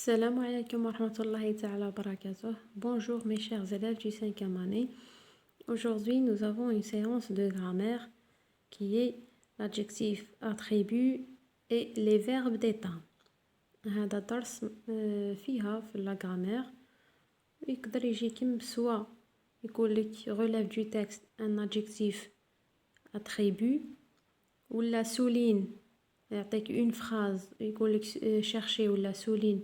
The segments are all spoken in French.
Salam alaikum wa rahmatullahi ta'ala wa barakatuh. Bonjour mes chers élèves du 5e année. Aujourd'hui, nous avons une séance de grammaire qui est l'adjectif attribut et les verbes d'état. هذا درس فيها في la grammaire يقدر يجيكم سواء يقول لك relève du texte un adjectif attribut ولا souligne يعطيك une phrase يقول لك chercher ولا souligne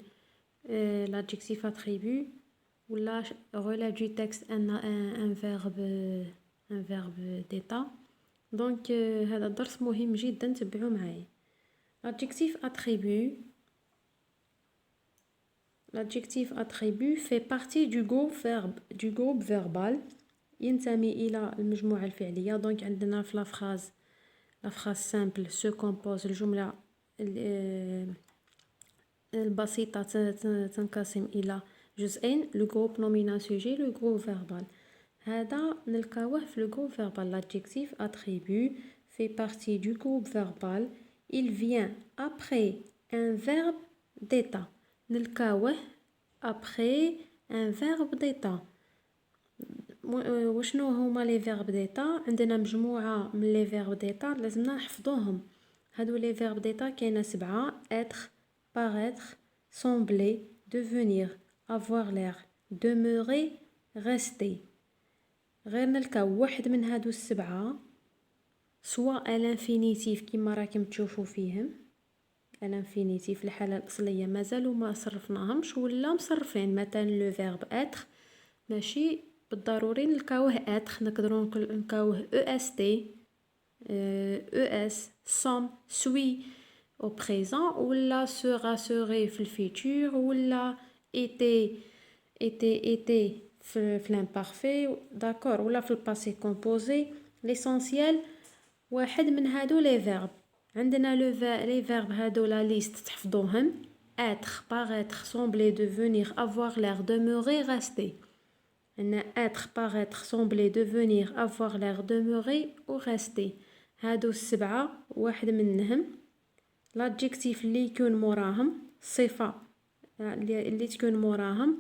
l'adjectif attribut ou là relève du texte un verbe d'état. Donc هذا الدرس مهم جدا تبعوا معايا. L'adjectif attribut fait partie du groupe verbal ينتمي إلى المجموعة الفعلية. donc عندنا في la phrase simple se compose الجملة البسيطة تنقسم إلى جزئين le groupe nominal sujet le groupe verbal. هذا نلقاوه في le groupe verbal. L'adjectif attribut fait partie du groupe verbal. Il vient après un verbe d'état. نلقاوه après un verbe d'état. وشنو هما لي فيرب ديتا؟ عندنا مجموعة من لي فيرب ديتا لازمنا نحفظوهم. هادو لي فيرب ديتا كاينه 7: être, paraître, sembler, devenir, avoir l'air, demeurer, rester. غير نلقاو واحد من هادو السبعة سواء الانفينيتيف كيما راكم تشوفوا فيهم. الانفينيتيف الحالة الأصلية مازالوا ما صرفناهمش ولا مصرفين. مثلا لو فيرب être ماشي بالضروري نلقاوه être، نقدروا نلقاوه est es som suis au présent ولا sera serait في الفيتور ولا était في l'imparfait d'accord ولا في الباسي كومبوزي. l'essentiel واحد من هادو لي فيرب. عندنا لي فيرب هادو لا ليست تحفظوهم: être, paraître, sembler, devenir, avoir l'air, demeurer, rester. عندنا être, paraître, sembler, devenir, avoir l'air, demeurer ou rester. هادو السبعة واحد منهم l'adjectif اللي يكون موراهم الصفة اللي تكون موراهم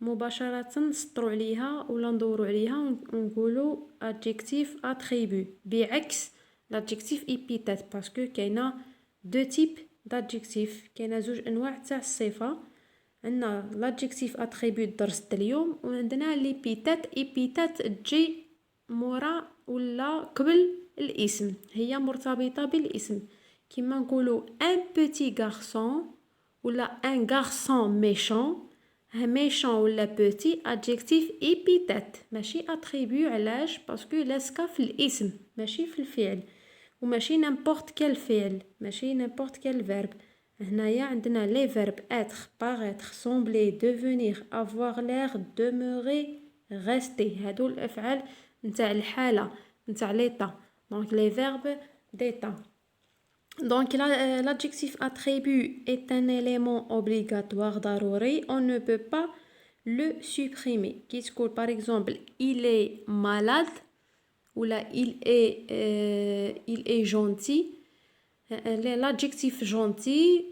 مباشرة نسطروا عليها ولا ندوروا عليها ونقولوا adjectif attribut بعكس l'adjectif épithète باسكو كاينه دو تيب d'adjectif. كاينه زوج انواع تاع الصفة. عندنا l'adjectif attribut درست اليوم وعندنا l'épithète تجي مورا ولا قبل الاسم، هي مرتبطة بالاسم. كيما نقولوا un petit garçon ولا un garçon méchant. méchant ولا petit adjectif épithète ماشي attribut. علاش؟ باسكو لاصقه في الاسم ماشي في الفعل وماشي n'importe quel فعل ماشي n'importe quel verbe. هنايا عندنا les verbes être, paraître, sembler, devenir, avoir l'air, demeurer, rester. هادو الافعال نتاع الحالة نتاع l'état. donc les verbes d'état. Donc l'adjectif attribut est un élément obligatoire ضروري. On ne peut pas le supprimer. كي تقول par exemple il est malade ولا il est gentil. l'adjectif gentil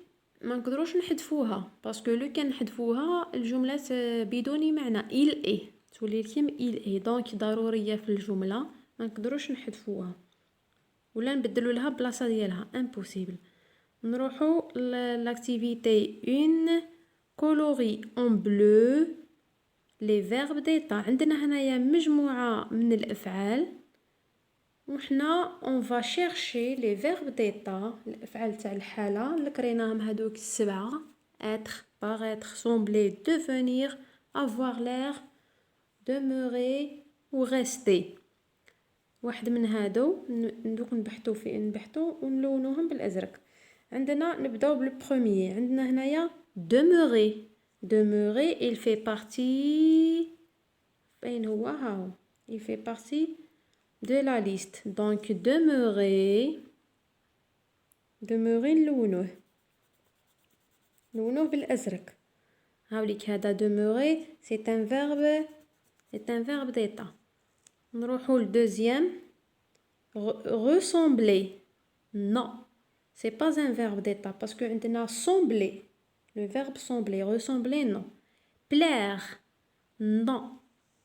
ما نقدروش نحذفوها باسكو لو كان نحذفوها الجملة بدون معنى. il est تولي لكم il est donc ضرورية في الجملة ما نقدروش نحذفوها ولا نبدلوا لها بلاصه ديالها impossible. نروحوا l'activité 1 colorie en bleu les verbes d'état. عندنا هنايا مجموعة من الافعال وحنا on va chercher les verbes d'état الافعال تاع الحالة اللي قريناهم هذوك السبعة: être, paraître, sembler, devenir, avoir l'air, demeurer ou rester. واحد من هادو ندوك نبحثوا ونلونوهم بالازرق. عندنا نبداو بالبروميير. عندنا هنايا demeurer il fait partie فين هو هاهو il fait partie de la liste. donc demeurer نلونوه بالازرق. هاوليك هذا demeurer c'est un verbe d'état. نروحوا للدوزيام ressembler. non c'est pas un verbe d'état parce que عندنا sembler Le verbe sembler. Ressembler, non. Plaire, non.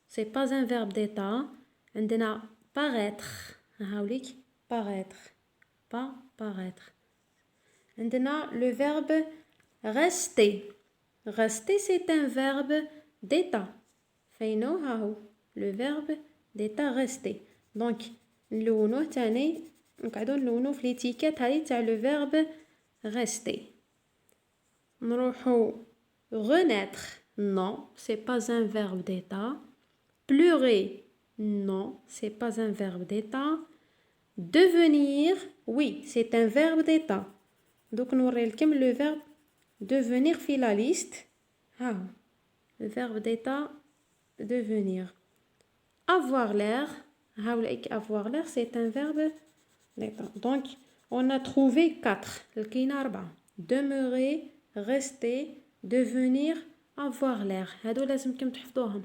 C'est pas un verbe d'état. عندنا paraître. هاوليك paraître. Pas paraître. عندنا le verbe rester. Rester, c'est un verbe d'état. فينو ها هو le verbe d'état rester. Donc نلونوه تاني نقعدو نلونو في ليتيكات هذه تاع le verbe rester. نروحو renaître. Non, c'est pas un verbe d'état. Pleurer. Non, c'est pas un verbe d'état. Devenir. Oui, c'est un verbe d'état. Donc نوريلكم le verbe devenir في la liste. ها هو le verbe d'état devenir. Avoir l'air. Avoir l'air, c'est un verbe d'état. Donc, on a trouvé 4. الكاينة 4. Demeurer, rester, devenir, avoir l'air. هادو لازمكم تحفظوهم.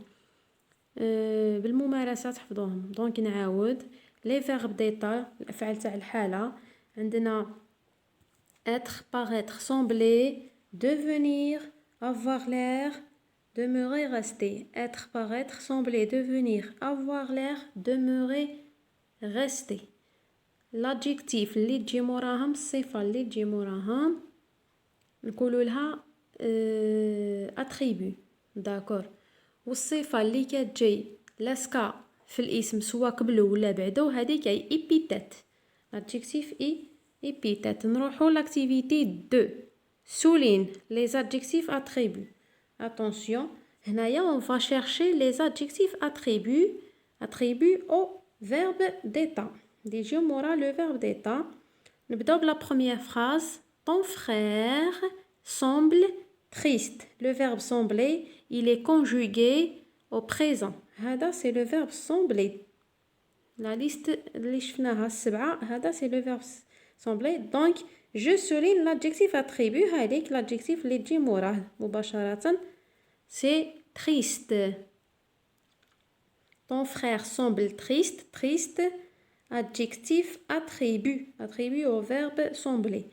بالممارسة تحفظوهم. دونك نعاود les verbes d'état الأفعال تاع الحالة. عندنا être, paraître, sembler, devenir, avoir l'air, demeurer, rester. Être, paraître, sembler, devenir, avoir l'air, demeurer, rester. L'adjectif اللي تجي موراهم الصفة اللي تجي موراهم نقولوا لها attribut. داكور. والصفة اللي كتجي لاصقة في الاسم سواء قبلو ولا بعدو هذيك هي épithète. L'adjectif épithète. نروحو l'activité 2. Souligne les adjectifs attributs. Attention, هنايا on va chercher les adjectifs attributs au verbe d'état. Déjà mora le verbe d'état. نبداو بلا première phrase. Ton frère semble triste. Le verbe sembler, il est conjugué au présent. هذا c'est le verbe sembler. La liste اللي شفناها السبعة هذا c'est le verbe sembler. Donc je souligne l'adjectif attribut. هذيك l'adjectif اللي تجي موراه مباشرة c'est triste. Ton frère semble triste. Triste, adjectif attribut au verbe sembler.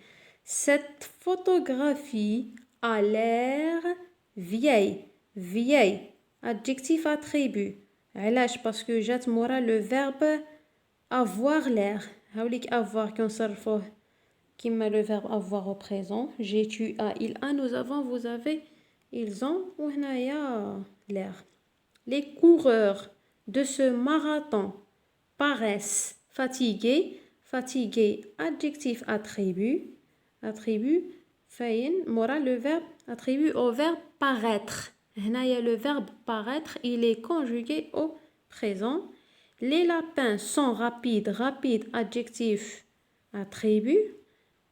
Cette photographie a l'air vieille. Vieille, adjectif attribut. علاش parce que جات مورا le verbe avoir l'air. هاوليك avoir كنصرفوه كيما le verbe avoir au présent. J'ai, tu, as, il, a, nous avons, vous avez, ils ont وهنايا l'air. Les coureurs de ce marathon paraissent fatigués. Fatigué, adjectif attribut. Attribut فاين مورا le verbe attribut au verbe paraître. هنايا le verbe paraître il est conjugué au présent. Les lapins sont rapides. Rapide, adjectif attribut.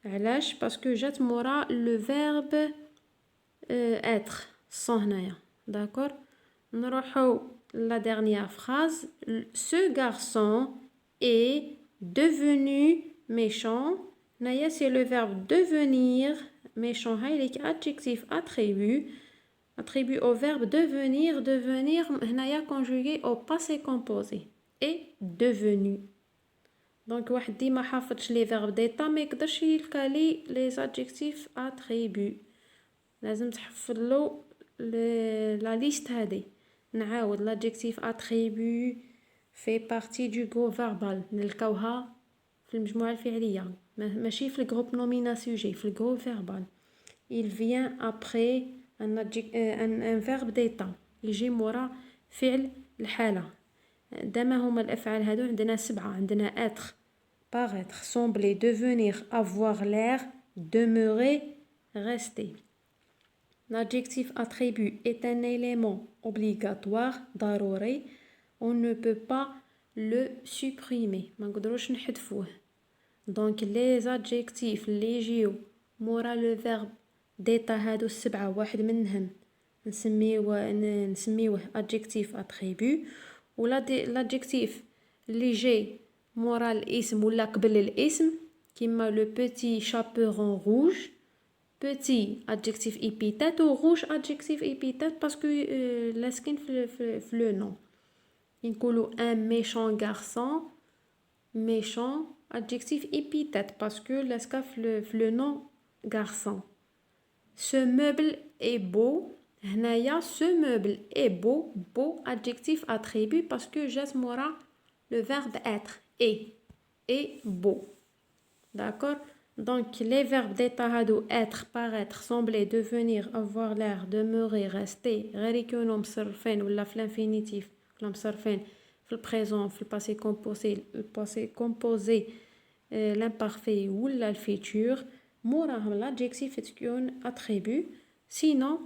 علاش parce que جات مورا le verbe être sans هنايا. D'accord. نروحو la dernière phrase. Ce garçon est devenu méchant. هنايا c'est le verbe devenir. Méchant هايليك adjectif attribut au verbe devenir. Devenir هنايا conjugué au passé composé. Et devenu. Donc واحد ديما حافظش les verbes d'état ما يقدرش يلقالي les adjectifs attributs. لازم تحفظلو la liste هذه. نعاود l'adjectif attribut fait partie du groupe verbal. نلقاوها في المجموعة الفعلية ماشي في الجروب نومينا سوجي في الجروب verbal. Il vient après un verbe d'état يجي مورا فعل الحالة. داما هما الأفعال هادو عندنا 7. عندنا être, paraître, sembler, devenir, avoir l'air, demeurer, rester. L'adjectif attribut est un élément obligatoire, ضروري. On ne peut pas le supprimer. ما نقدروش نحذفوه. Donc les adjectifs اللي يجيو مورا le verbe d'état هادو 7 واحد منهم نسميوه adjectif attribut. ولا l'adjectif اللي جاي مورا الاسم ولا قبل الاسم كيما le petit chaperon rouge. Petit, adjectif épithète ou rouge, adjectif épithète parce que لاسكن في le nom. نقولوا un méchant garçon, méchant, adjectif épithète parce que لاسكا في le nom garçon. ce meuble est beau. هنايا ce meuble est beau. Beau adjectif attribut parce que جات مورا le verbe être est beau. D'accord? Donc les verbes d'état هادو être, paraître, sembler, devenir, avoir l'air, demeurer, rester غير يكونوا مصرفين ولا في l'infinitif ولا مصرفين في البريزون في الباسي كومبوزي l'imparfait ولا الفيتور موراهم l'adjectif تكون attribut. Sinon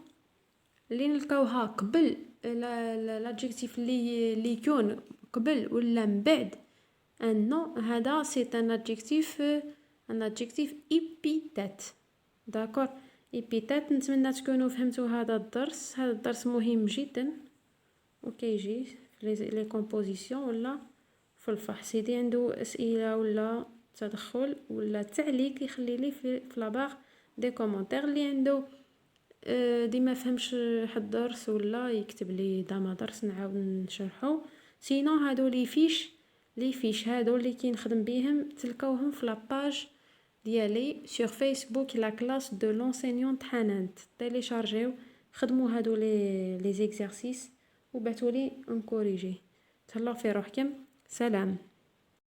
اللي نلقاوها قبل l'adjectif اللي يكون قبل ولا من بعد un nom هذا c'est un adjectif épithète. D'accord? épithète نتمنى تكونوا فهمتوا هذا الدرس مهم جدا وكيجي في لي كومبوزيسيون ولا في الفحص يدي عنده اسئله ولا تدخل ولا تعليق يخلي لي في لاباغ دي كومونتير. اللي عنده دي ما فهمش حد درس ولا يكتب لي داما درس نعاود نشرحو. سينو هادو لي فيش هادو اللي كي نخدم بيهم تلقاوهم في لاباج ديالي sur Facebook la classe de l'enseignante حنان. تيليشارجيو خدموا هادو لي زيكزارسيس وبعثوا لي نكوريجي. تهلاو في روحكم. سلام.